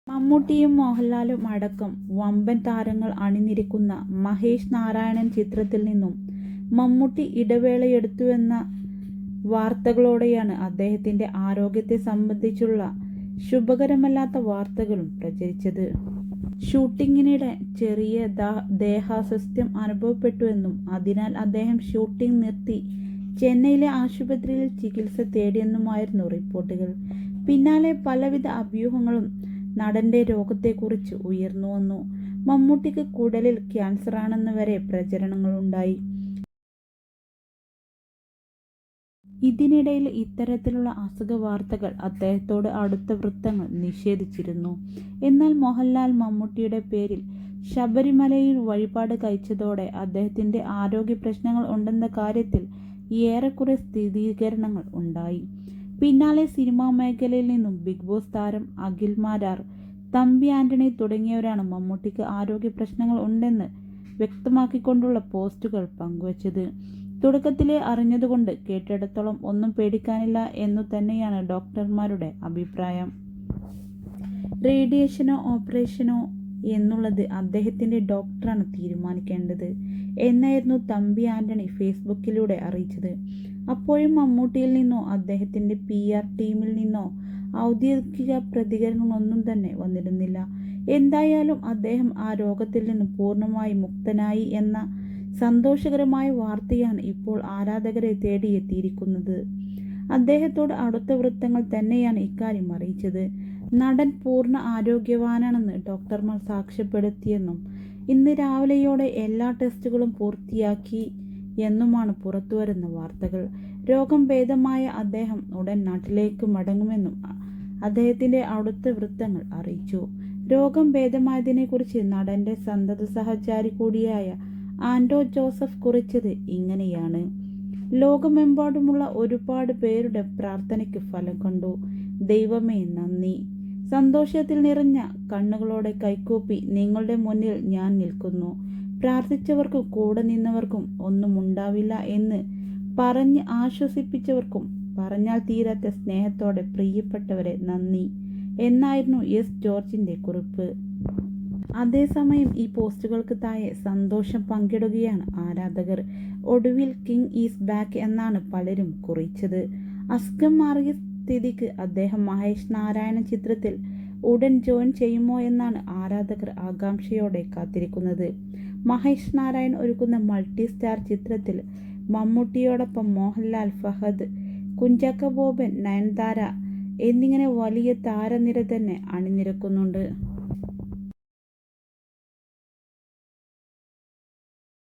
മമ്മൂട്ടിയും മോഹൻലാലും അടക്കം വമ്പൻ താരങ്ങൾ അണിനിരക്കുന്ന മഹേഷ് നാരായണൻ ചിത്രത്തിൽ നിന്നും മമ്മൂട്ടി ഇടവേളയെടുത്തുവെന്ന വാർത്തകളോടെയാണ് അദ്ദേഹത്തിന്റെ ആരോഗ്യത്തെ സംബന്ധിച്ചുള്ള ശുഭകരമല്ലാത്ത വാർത്തകളും പ്രചരിച്ചത്. ഷൂട്ടിങ്ങിനിടെ ചെറിയ ദേഹാസ്വാസ്ഥ്യം അനുഭവപ്പെട്ടുവെന്നും അതിനാൽ അദ്ദേഹം ഷൂട്ടിംഗ് നിർത്തി ചെന്നൈയിലെ ആശുപത്രിയിൽ ചികിത്സ തേടിയെന്നുമായിരുന്നു റിപ്പോർട്ടുകൾ. പിന്നാലെ പലവിധ അഭ്യൂഹങ്ങളും നടന്റെ രോഗത്തെക്കുറിച്ച് ഉയർന്നുവന്നു. മമ്മൂട്ടിക്ക് കുടലിൽ ക്യാൻസറാണെന്ന് വരെ പ്രചരണങ്ങളുണ്ടായി. ഇതിനിടയിൽ ഇത്തരത്തിലുള്ള അസുഖ വാർത്തകൾ അദ്ദേഹത്തോട് അടുത്ത വൃത്തങ്ങൾ നിഷേധിച്ചിരുന്നു. എന്നാൽ മോഹൻലാൽ മമ്മൂട്ടിയുടെ പേരിൽ ശബരിമലയിൽ വഴിപാട് കഴിച്ചതോടെ അദ്ദേഹത്തിന്റെ ആരോഗ്യ പ്രശ്നങ്ങൾ ഉണ്ടെന്ന കാര്യത്തിൽ ഏറെക്കുറെ സ്ഥിരീകരണങ്ങൾ ഉണ്ടായി. പിന്നാലെ സിനിമാ മേഖലയിൽ നിന്നും ബിഗ് ബോസ് താരം അഖിൽ മാരാർ, തമ്പി ആന്റണി തുടങ്ങിയവരാണ് മമ്മൂട്ടിക്ക് ആരോഗ്യ പ്രശ്നങ്ങൾ ഉണ്ടെന്ന് വ്യക്തമാക്കിക്കൊണ്ടുള്ള പോസ്റ്റുകൾ പങ്കുവച്ചത്. തുടക്കത്തിലേ അറിഞ്ഞതുകൊണ്ട് കേട്ടിടത്തോളം ഒന്നും പേടിക്കാനില്ല എന്നു തന്നെയാണ് ഡോക്ടർമാരുടെ അഭിപ്രായം. റേഡിയേഷനോ ഓപ്പറേഷനോ എന്നുള്ളത് അദ്ദേഹത്തിന്റെ ഡോക്ടറാണ് തീരുമാനിക്കേണ്ടത് എന്നായിരുന്നു തമ്പി ആന്റണി ഫേസ്ബുക്കിലൂടെ അറിയിച്ചത്. അപ്പോഴും മമ്മൂട്ടിയിൽ നിന്നോ അദ്ദേഹത്തിന്റെ PR ടീമിൽ നിന്നോ ഔദ്യോഗിക പ്രതികരണങ്ങളൊന്നും തന്നെ വന്നിരുന്നില്ല. എന്തായാലും അദ്ദേഹം ആ രോഗത്തിൽ നിന്ന് പൂർണ്ണമായി മുക്തനായി എന്ന സന്തോഷകരമായ വാർത്തയാണ് ഇപ്പോൾ ആരാധകരെ തേടിയെത്തിയിരിക്കുന്നത്. അദ്ദേഹത്തോട് അടുത്ത വൃത്തങ്ങൾ തന്നെയാണ് ഇക്കാര്യം അറിയിച്ചത്. നടൻ പൂർണ്ണ ആരോഗ്യവാനാണെന്ന് ഡോക്ടർമാർ സാക്ഷ്യപ്പെടുത്തിയെന്നും ഇന്ന് രാവിലെയോടെ എല്ലാ ടെസ്റ്റുകളും പൂർത്തിയാക്കി എന്നുമാണ് പുറത്തുവരുന്ന വാർത്തകൾ. രോഗം ഭേദമായ അദ്ദേഹം ഉടൻ നാട്ടിലേക്ക് മടങ്ങുമെന്നും അദ്ദേഹത്തിന്റെ അടുത്ത വൃത്തങ്ങൾ അറിയിച്ചു. രോഗം ഭേദമായതിനെക്കുറിച്ച് നടന്റെ സന്തത സഹചാരി കൂടിയായ ആന്റോ ജോസഫ് കുറിച്ചത് ഇങ്ങനെയാണ്: ലോകമെമ്പാടുമുള്ള ഒരുപാട് പേരുടെ പ്രാർത്ഥനയ്ക്ക് ഫലം കണ്ടു. ദൈവമേ നന്ദി. സന്തോഷത്തിൽ നിറഞ്ഞ കണ്ണുകളോടെ കൈകൂപ്പി നിങ്ങളുടെ മുന്നിൽ ഞാൻ നിൽക്കുന്നു. പ്രാർത്ഥിച്ചവർക്കും കൂടെ നിന്നവർക്കും ഒന്നും ഉണ്ടാവില്ല എന്ന് പറഞ്ഞ് ആശ്വസിപ്പിച്ചവർക്കും പറഞ്ഞാൽ തീരാത്ത സ്നേഹത്തോടെ പ്രിയപ്പെട്ടവരെ നന്ദി എന്നായിരുന്നു ജോർജിന്റെ കുറിപ്പ്. അതേസമയം ഈ പോസ്റ്റുകൾക്ക് താഴെ സന്തോഷം പങ്കിടുകയാണ് ആരാധകർ. ഒടുവിൽ കിങ് ഈസ് ബാക്ക് എന്നാണ് പലരും കുറിച്ചത്. അസുഖം മാറിയ സ്ഥിതിക്ക് അദ്ദേഹം മഹേഷ് നാരായണൻ ചിത്രത്തിൽ ഉടൻ ജോയിൻ ചെയ്യുമോ എന്നാണ് ആരാധകർ ആകാംക്ഷയോടെ കാത്തിരിക്കുന്നത്. മഹേഷ് നാരായൺ ഒരുക്കുന്ന മൾട്ടി സ്റ്റാർ ചിത്രത്തിൽ മമ്മൂട്ടിയോടൊപ്പം മോഹൻലാൽ, ഫഹദ്, കുഞ്ചാക്കോ ബോബൻ, നയൻതാര എന്നിങ്ങനെ വലിയ താരനിര തന്നെ അണിനിരക്കുന്നുണ്ട്.